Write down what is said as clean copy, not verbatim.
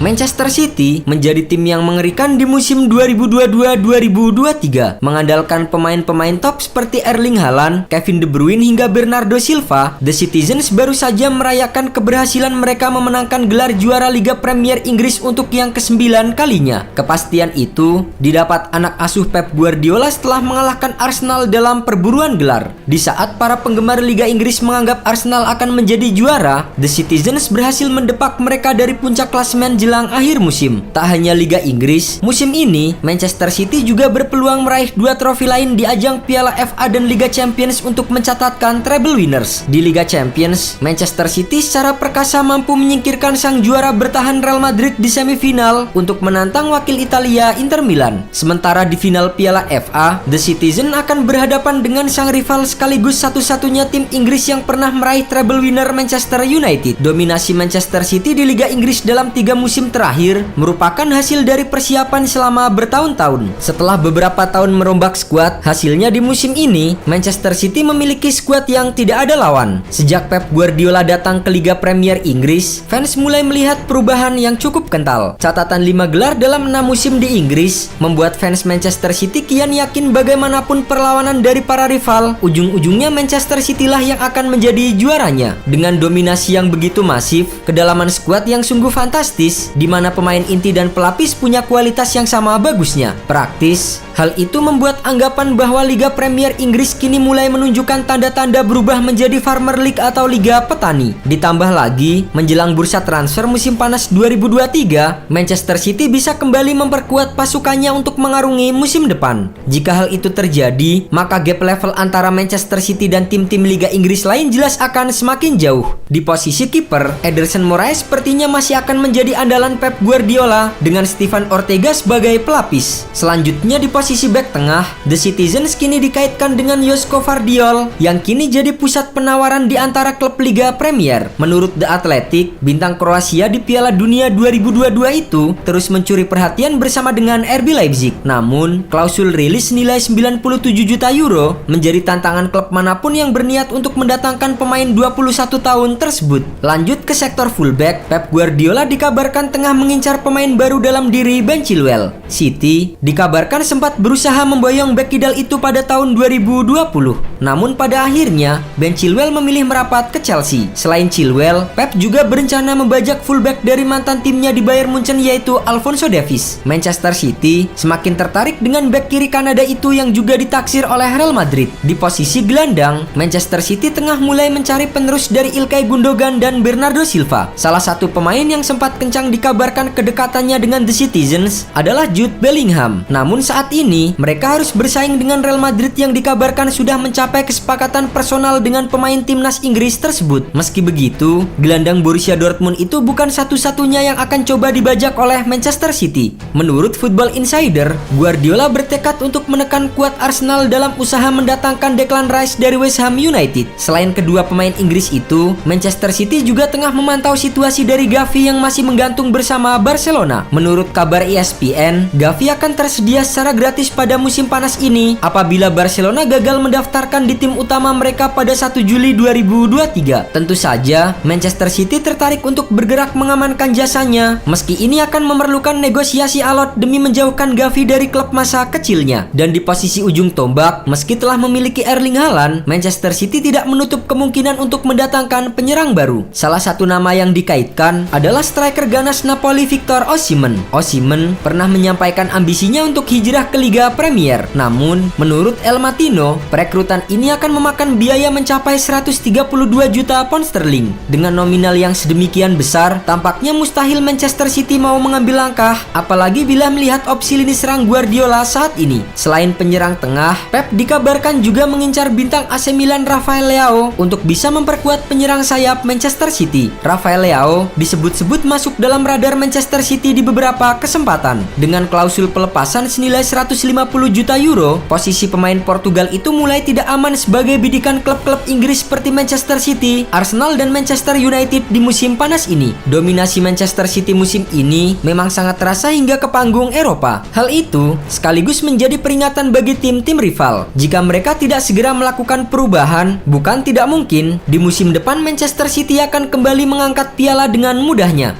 Manchester City menjadi tim yang mengerikan di musim 2022-2023. Mengandalkan pemain-pemain top seperti Erling Haaland, Kevin De Bruyne hingga Bernardo Silva, The Citizens baru saja merayakan keberhasilan mereka memenangkan gelar juara Liga Premier Inggris untuk yang ke-9 kalinya. Kepastian itu didapat anak asuh Pep Guardiola setelah mengalahkan Arsenal dalam perburuan gelar. Di saat para penggemar Liga Inggris menganggap Arsenal akan menjadi juara, The Citizens berhasil mendepak mereka dari puncak klasemen jelang akhir musim. Tak hanya Liga Inggris, musim ini Manchester City juga berpeluang meraih 2 trofi lain di ajang Piala FA dan Liga Champions untuk mencatatkan treble winners. Di Liga Champions, Manchester City secara perkasa mampu menyingkirkan sang juara bertahan Real Madrid di semifinal untuk menantang wakil Italia Inter Milan. Sementara di final Piala FA, The Citizen akan berhadapan dengan sang rival sekaligus satu-satunya tim Inggris yang pernah meraih treble winner Manchester United. Dominasi Manchester City di Liga Inggris dalam 3 musim terakhir merupakan hasil dari persiapan selama bertahun-tahun. Setelah beberapa tahun merombak skuad, hasilnya di musim ini Manchester City memiliki skuad yang tidak ada lawan. Sejak Pep Guardiola datang ke Liga Premier Inggris, fans mulai melihat perubahan yang cukup kental. Catatan 5 gelar dalam 6 musim di Inggris membuat fans Manchester City kian yakin bagaimanapun perlawanan dari para rival, ujung-ujungnya Manchester City lah yang akan menjadi juaranya. Dengan dominasi yang begitu masif, kedalaman skuad yang sungguh fantastis, di mana pemain inti dan pelapis punya kualitas yang sama bagusnya. Praktis, hal itu membuat anggapan bahwa Liga Premier Inggris kini mulai menunjukkan tanda-tanda berubah menjadi Farmer League atau Liga Petani. Ditambah lagi, menjelang bursa transfer musim panas 2023, Manchester City bisa kembali memperkuat pasukannya untuk mengarungi musim depan. Jika hal itu terjadi, maka gap level antara Manchester City dan tim-tim Liga Inggris lain jelas akan semakin jauh. Di posisi kiper, Ederson Moraes sepertinya masih akan menjadi andalan Pep Guardiola dengan Steven Ortega sebagai pelapis. Selanjutnya di posisi bek tengah, The Citizens kini dikaitkan dengan Josko Vardiol yang kini jadi pusat penawaran di antara klub Liga Premier. Menurut The Athletic, bintang Kroasia di Piala Dunia 2022 itu terus mencuri perhatian bersama dengan RB Leipzig. Namun, klausul rilis senilai 97 juta euro menjadi tantangan klub manapun yang berniat untuk mendatangkan pemain 21 tahun tersebut. Lanjut ke sektor fullback, Pep Guardiola dikabarkan tengah mengincar pemain baru dalam diri Ben Chilwell. City dikabarkan sempat berusaha memboyong bek kidal itu pada tahun 2020. Namun pada akhirnya, Ben Chilwell memilih merapat ke Chelsea. Selain Chilwell, Pep juga berencana membajak fullback dari mantan timnya di Bayern Munchen yaitu Alphonso Davies. Manchester City semakin tertarik dengan bek kiri Kanada itu yang juga ditaksir oleh Real Madrid. Di posisi gelandang, Manchester City tengah mulai mencari penerus dari Ilkay Gundogan dan Bernardo Silva. Salah satu pemain yang sempat kencang dikabarkan kedekatannya dengan The Citizens adalah Jude Bellingham. Namun saat ini, mereka harus bersaing dengan Real Madrid yang dikabarkan sudah mencapai kesepakatan personal dengan pemain timnas Inggris tersebut. Meski begitu, gelandang Borussia Dortmund itu bukan satu-satunya yang akan coba dibajak oleh Manchester City. Menurut Football Insider, Guardiola bertekad untuk menekan kuat Arsenal dalam usaha mendatangkan Declan Rice dari West Ham United. Selain kedua pemain Inggris itu, Manchester City juga tengah memantau situasi dari Gavi yang masih menggantung bersama Barcelona. Menurut kabar ESPN, Gavi akan tersedia secara gratis pada musim panas ini apabila Barcelona gagal mendaftarkan di tim utama mereka pada 1 Juli 2023. Tentu saja, Manchester City tertarik untuk bergerak mengamankan jasanya, meski ini akan memerlukan negosiasi alot demi menjauhkan Gavi dari klub masa kecilnya. Dan di posisi ujung tombak, meski telah memiliki Erling Haaland, Manchester City tidak menutup kemungkinan untuk mendatangkan penyerang baru. Salah satu nama yang dikaitkan adalah striker ganas Napoli Victor Osimhen. Osimhen pernah menyampaikan ambisinya untuk hijrah ke Liga Premier. Namun, menurut El Matino, perekrutan ini akan memakan biaya mencapai 132 juta pound sterling. Dengan nominal yang sedemikian besar, tampaknya mustahil Manchester City mau mengambil langkah, apalagi bila melihat opsi lini serang Guardiola saat ini. Selain penyerang tengah, Pep dikabarkan juga mengincar bintang AC Milan Rafael Leao untuk bisa memperkuat penyerang sayap Manchester City. Rafael Leao disebut-sebut masuk dalam radar Manchester City di beberapa kesempatan. Dengan klausul pelepasan senilai 150 juta euro, posisi pemain Portugal itu mulai tidak aman sebagai bidikan klub-klub Inggris seperti Manchester City, Arsenal, dan Manchester United di musim panas ini. Dominasi Manchester City musim ini memang sangat terasa hingga ke panggung Eropa. Hal itu sekaligus menjadi peringatan bagi tim-tim rival. Jika mereka tidak segera melakukan perubahan, bukan tidak mungkin di musim depan Manchester City akan kembali mengangkat piala dengan mudahnya.